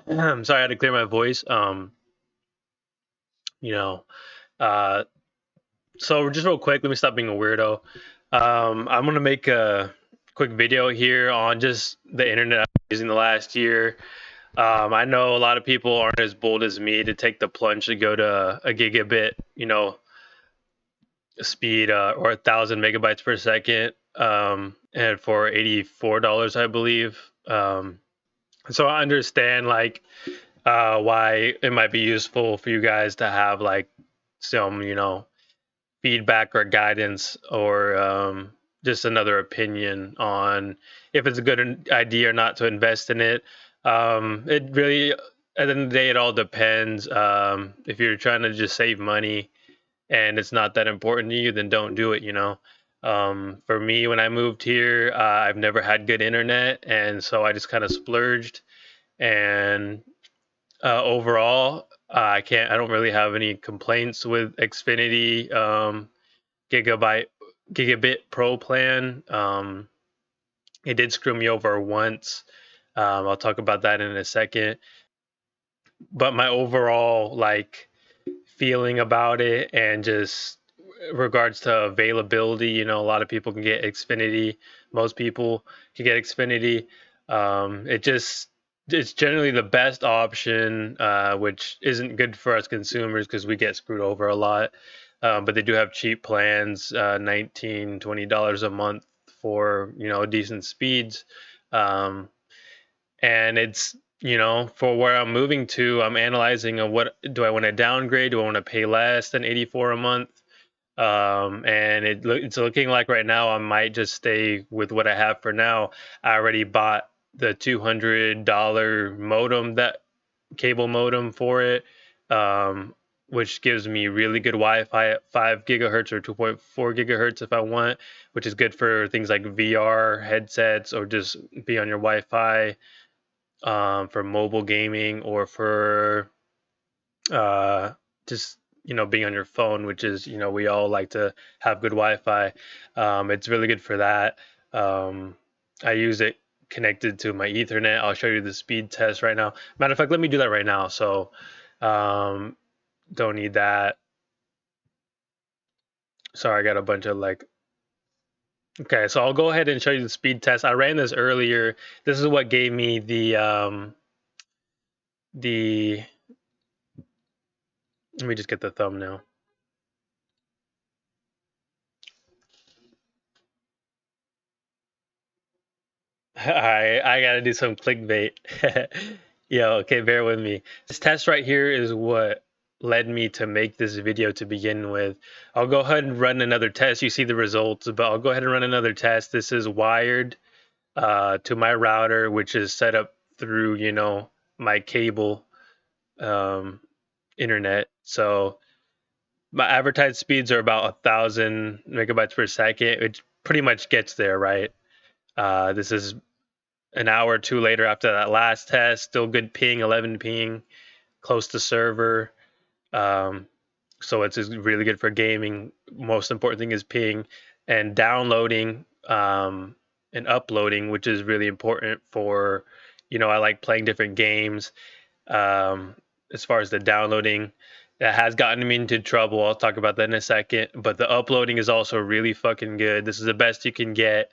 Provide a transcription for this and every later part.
I'm sorry, I had to clear my voice. You know, uh, so just real quick, let me stop being a weirdo. I'm gonna make a quick video here on just the internet I've been using the last year. I know a lot of people aren't as bold as me to take the plunge to go to a gigabit, speed or 1,000 megabytes per second, and for $84, I believe. So I understand why it might be useful for you guys to have like some, feedback or guidance or just another opinion on if it's a good idea or not to invest in it. It really, at the end of the day, it all depends. If you're trying to just save money and it's not that important to you, then don't do it. For me, when I moved here, I've never had good internet, and so I just kind of splurged. And overall, I don't really have any complaints with Xfinity Gigabyte Gigabit Pro plan. It did screw me over once. I'll talk about that in a second. But my overall feeling about it and just regards to availability, a lot of people can get Xfinity. Most people can get Xfinity. It's generally the best option, which isn't good for us consumers because we get screwed over a lot. But they do have cheap plans, $19-20 a month for decent speeds. Um, and it's for where I'm moving to, I'm analyzing what do I want to downgrade, do I want to pay less than 84 a month, and it's looking like right now I might just stay with what I have for now. I already bought the $200 modem, that cable modem for it, which gives me really good Wi-Fi at 5 gigahertz or 2.4 gigahertz if I want, which is good for things like VR headsets or just be on your Wi-Fi, for mobile gaming or for uh, just being on your phone, which is we all like to have good Wi-Fi. It's really good for that. I use it connected to my Ethernet. I'll show you the speed test right now. Matter of fact, let me do that right now. So um, don't need that. Sorry, I got a bunch of Okay, so I'll go ahead and show you the speed test. I ran this earlier. This is what gave me the let me just get the thumbnail. I gotta do some clickbait. Yo, okay, bear with me. This test right here is what led me to make this video to begin with. I'll go ahead and run another test. You see the results, but I'll go ahead and run another test. This is wired to my router, which is set up through, my cable um, internet. So my advertised speeds are about 1,000 megabytes per second, which pretty much gets there, right? This is an hour or two later after that last test, still good ping, 11 ping, close to server. Um, so it's really good for gaming. Most important thing is ping and downloading, and uploading, which is really important for, I like playing different games. Um, as far as the downloading, that has gotten me into trouble. I'll talk about that in a second. But the uploading is also really fucking good. This is the best you can get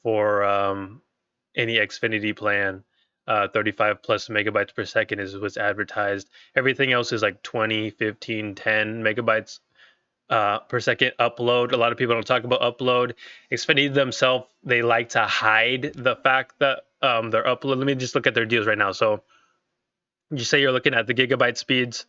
for any Xfinity plan. 35 plus megabytes per second is what's advertised. Everything else is like 20, 15, 10 megabytes per second upload. A lot of people don't talk about upload. Xfinity themselves, they like to hide the fact that their upload. Let me just look at their deals right now. So you say you're looking at the gigabit speeds,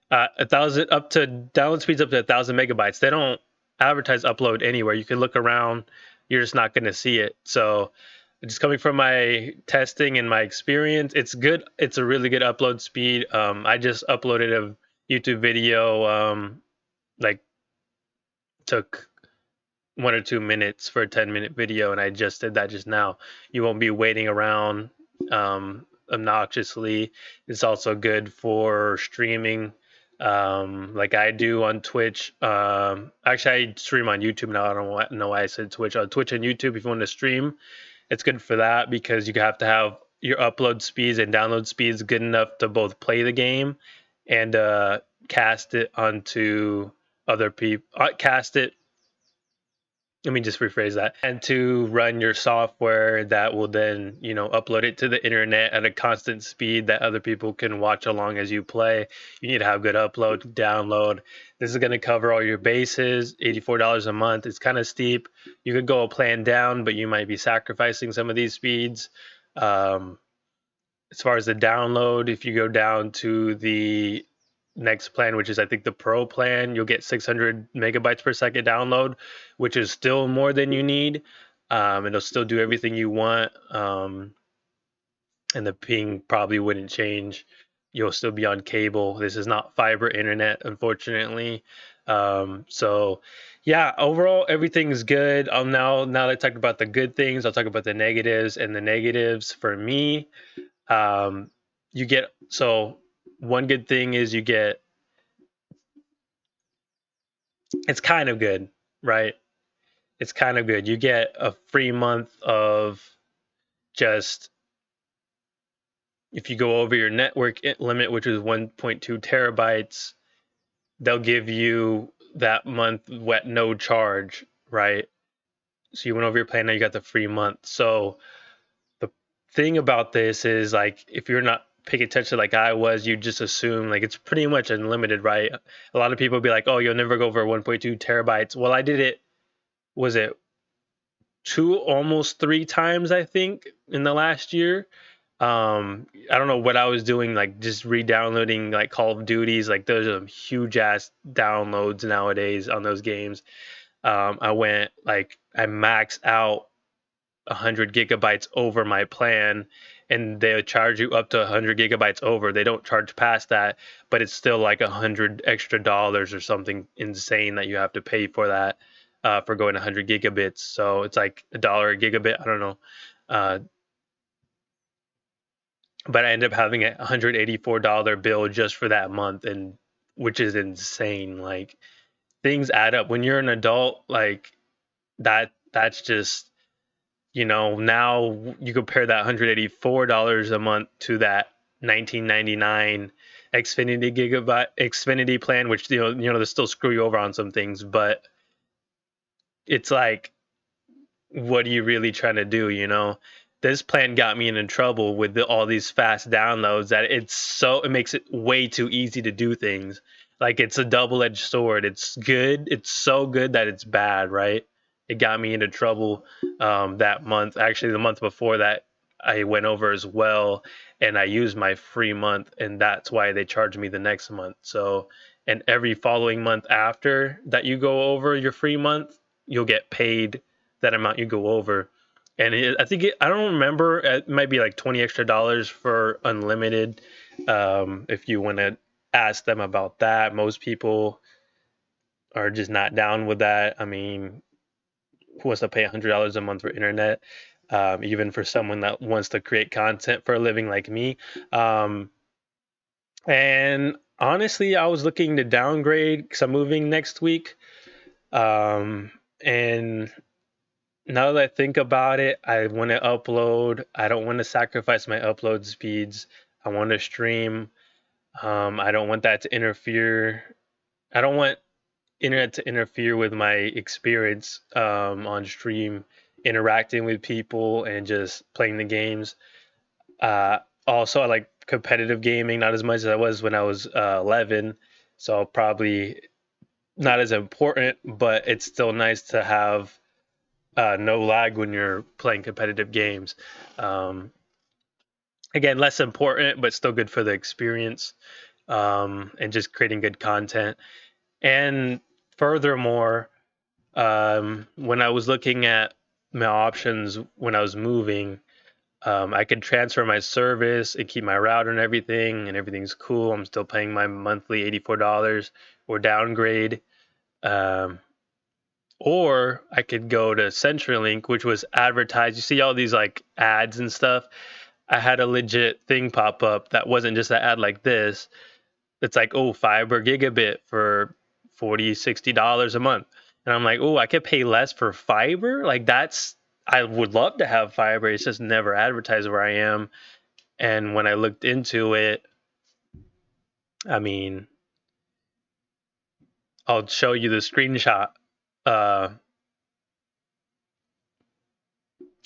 1,000 up to download speeds up to 1,000 megabytes. They don't advertise upload anywhere. You can look around, you're just not going to see it. So just coming from my testing and my experience, it's good. It's a really good upload speed. I just uploaded a YouTube video, like took 1 or 2 minutes for a 10-minute video, and I just did that just now. You won't be waiting around obnoxiously. It's also good for streaming. like I do on Twitch. Actually, I stream on YouTube now. I don't know why I said Twitch. On Twitch and YouTube, if you want to stream, it's good for that because you have to have your upload speeds and download speeds good enough to both play the game and cast it onto other people. Cast it, let me just rephrase that, and to run your software that will then, upload it to the internet at a constant speed that other people can watch along as you play. You need to have good upload, download. This is going to cover all your bases. $84 a month. It's kind of steep. You could go a plan down, but you might be sacrificing some of these speeds. As far as the download, if you go down to the next plan, which is I think the Pro plan, you'll get 600 megabytes per second download, which is still more than you need. It'll still do everything you want, and the ping probably wouldn't change. You'll still be on cable. This is not fiber internet, unfortunately. So yeah, overall everything's good. Now that I talked about the good things, I'll talk about the negatives. And the negatives for me, you get, so one good thing is you get, it's kind of good, right? It's kind of good. You get a free month of just, if you go over your network limit, which is 1.2 terabytes, they'll give you that month at no charge, right? So you went over your plan, now you got the free month. So the thing about this is, like, if you're not paying attention like I was, you just assume like it's pretty much unlimited, right? A lot of people be like, oh, you'll never go over 1.2 terabytes. Well, I did it, was it almost 3 times, I think, in the last year. I don't know what I was doing, like just re-downloading like Call of Duties. Like those are huge ass downloads nowadays on those games. I maxed out 100 gigabytes over my plan, and they charge you up to 100 gigabytes over. They don't charge past that, but it's still like $100 extra or something insane that you have to pay for that, for going 100 gigabits. So it's like $1 a gigabit. I don't know. But I ended up having a $184 bill just for that month, and which is insane. Like, things add up when you're an adult, like that's just, now you compare that $184 a month to that $19.99 Xfinity plan, which they still screw you over on some things, but it's like, what are you really trying to do? This plan got me in trouble with all these fast downloads that it makes it way too easy to do things. Like, it's a double-edged sword. It's good. It's so good that it's bad, right? It got me into trouble that month. Actually, the month before that, I went over as well, and I used my free month, and that's why they charged me the next month. So, and every following month after that you go over your free month, you'll get paid that amount you go over. And I don't remember, it might be like $20 extra for unlimited. If you want to ask them about that, most people are just not down with that. I mean, who wants to pay $100 a month for internet? Even for someone that wants to create content for a living like me. And honestly, I was looking to downgrade because I'm moving next week. And now that I think about it, I want to upload. I don't want to sacrifice my upload speeds. I want to stream. I don't want that to interfere. I don't want internet to interfere with my experience on stream, interacting with people and just playing the games. Also, I like competitive gaming, not as much as I was when I was 11. So probably not as important, but it's still nice to have no lag when you're playing competitive games. Again, less important, but still good for the experience, and just creating good content. And furthermore, when I was looking at my options when I was moving, I could transfer my service and keep my router and everything's cool. I'm still paying my monthly $84, or downgrade. Or I could go to CenturyLink, which was advertised. You see all these like ads and stuff. I had a legit thing pop up that wasn't just an ad like this. it's like, oh, fiber gigabit for $40-$60 a month. And I'm like, oh, I could pay less for fiber? Like that's I would love to have fiber. It's just never advertised where I am. And when I looked into it, I mean, I'll show you the screenshot. Uh,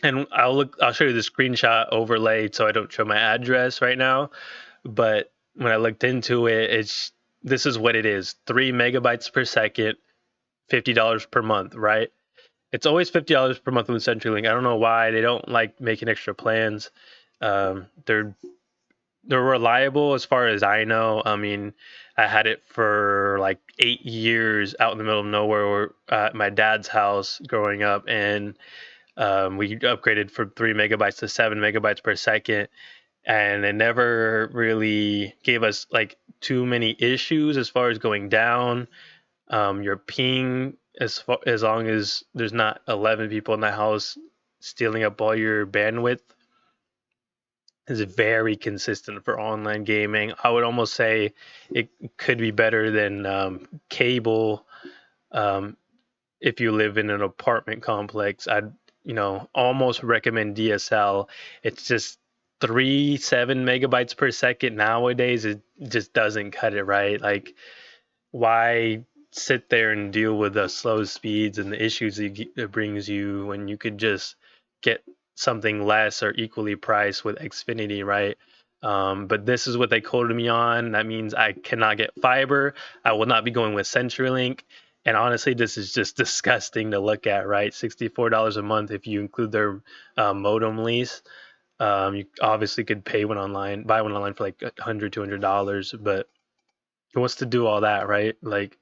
and I'll show you the screenshot overlay so I don't show my address right now. But when I looked into it, this is what it is: 3 MB per second, $50 per month, right? It's always $50 per month with CenturyLink. I don't know why they don't like making extra plans. They're reliable as far as I know. I mean, I had it for like 8 years out in the middle of nowhere at my dad's house growing up, and we upgraded from 3 MB to 7 MB per second, and it never really gave us like too many issues as far as going down. Your ping, as long as there's not 11 people in the house stealing up all your bandwidth, is very consistent for online gaming. I would almost say it could be better than cable. If you live in an apartment complex, I'd almost recommend DSL. It's just 7 MB per second nowadays. It just doesn't cut it, right? Like, why sit there and deal with the slow speeds and the issues it brings you when you could just get something less or equally priced with Xfinity, right? But this is what they quoted me on. That means I cannot get fiber. I will not be going with CenturyLink. And honestly, this is just disgusting to look at, right? $64 a month if you include their modem lease. You obviously could buy one online for like $100, $200, but who wants to do all that, right? Like,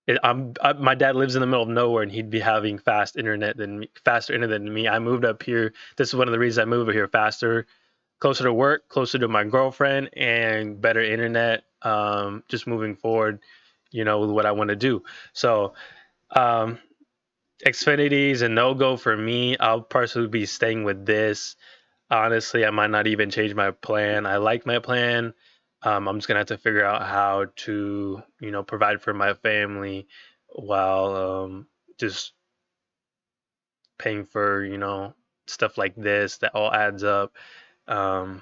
my dad lives in the middle of nowhere, and he'd be having faster internet than me. I moved up here. This is one of the reasons I moved here: faster, closer to work, closer to my girlfriend, and better internet. Just moving forward, with what I want to do. So, Xfinity is a no-go for me. I'll personally be staying with this. Honestly, I might not even change my plan. I like my plan. I'm just gonna have to figure out how to, provide for my family while just paying for, stuff like this that all adds up. Um,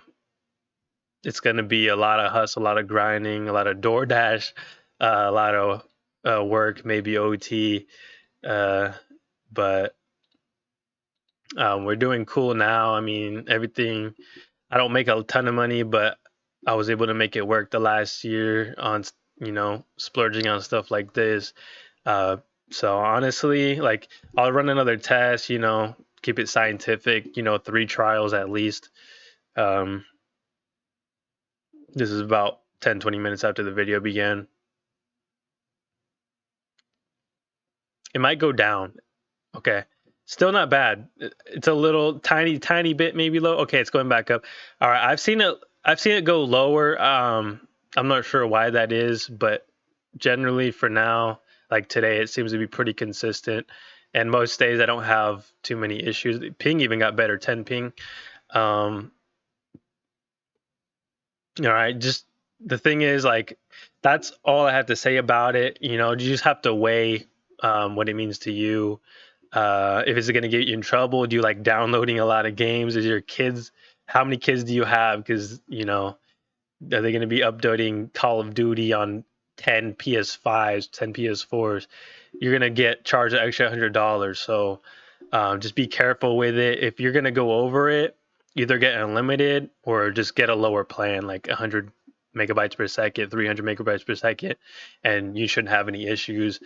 it's gonna be a lot of hustle, a lot of grinding, a lot of DoorDash, a lot of work, maybe OT, but we're doing cool now. I mean, everything. I don't make a ton of money, but I was able to make it work the last year on, splurging on stuff like this. So honestly, like, I'll run another test, keep it scientific, 3 trials at least. This is about 10, 20 minutes after the video began. It might go down. Okay. Still not bad. It's a little tiny bit maybe low. Okay, it's going back up. All right, I've seen it go lower. I'm not sure why that is, but generally for now, like today, it seems to be pretty consistent. And most days I don't have too many issues. Ping even got better, 10 ping. All right, just the thing is, like, that's all I have to say about it. You just have to weigh what it means to you. If it's going to get you in trouble, do you like downloading a lot of games? How many kids do you have? Because, are they going to be uploading Call of Duty on 10 PS5s, 10 PS4s? You're going to get charged an extra $100. So just be careful with it. If you're going to go over it, either get unlimited or just get a lower plan, like 100 megabytes per second, 300 megabytes per second, and you shouldn't have any issues.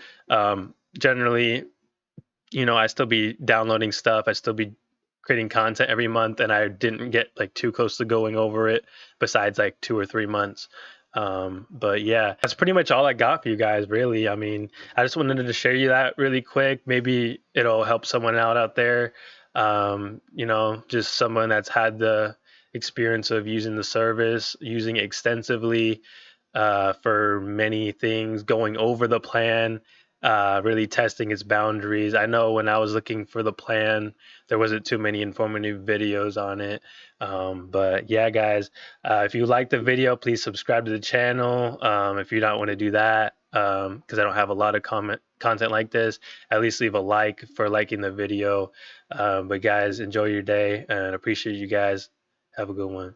Generally, I still be downloading stuff. I still be creating content every month, and I didn't get like too close to going over it besides like 2 or 3 months. But yeah, that's pretty much all I got for you guys, really. I mean, I just wanted to share you that really quick. Maybe it'll help someone out there. Just someone that's had the experience of using the service, using it extensively for many things, going over the plan, really testing its boundaries. I know when I was looking for the plan, there wasn't too many informative videos on it. But yeah, guys, if you like the video, please subscribe to the channel. If you don't want to do that, because I don't have a lot of content like this, at least leave a like for liking the video. But guys, enjoy your day and appreciate you guys. Have a good one.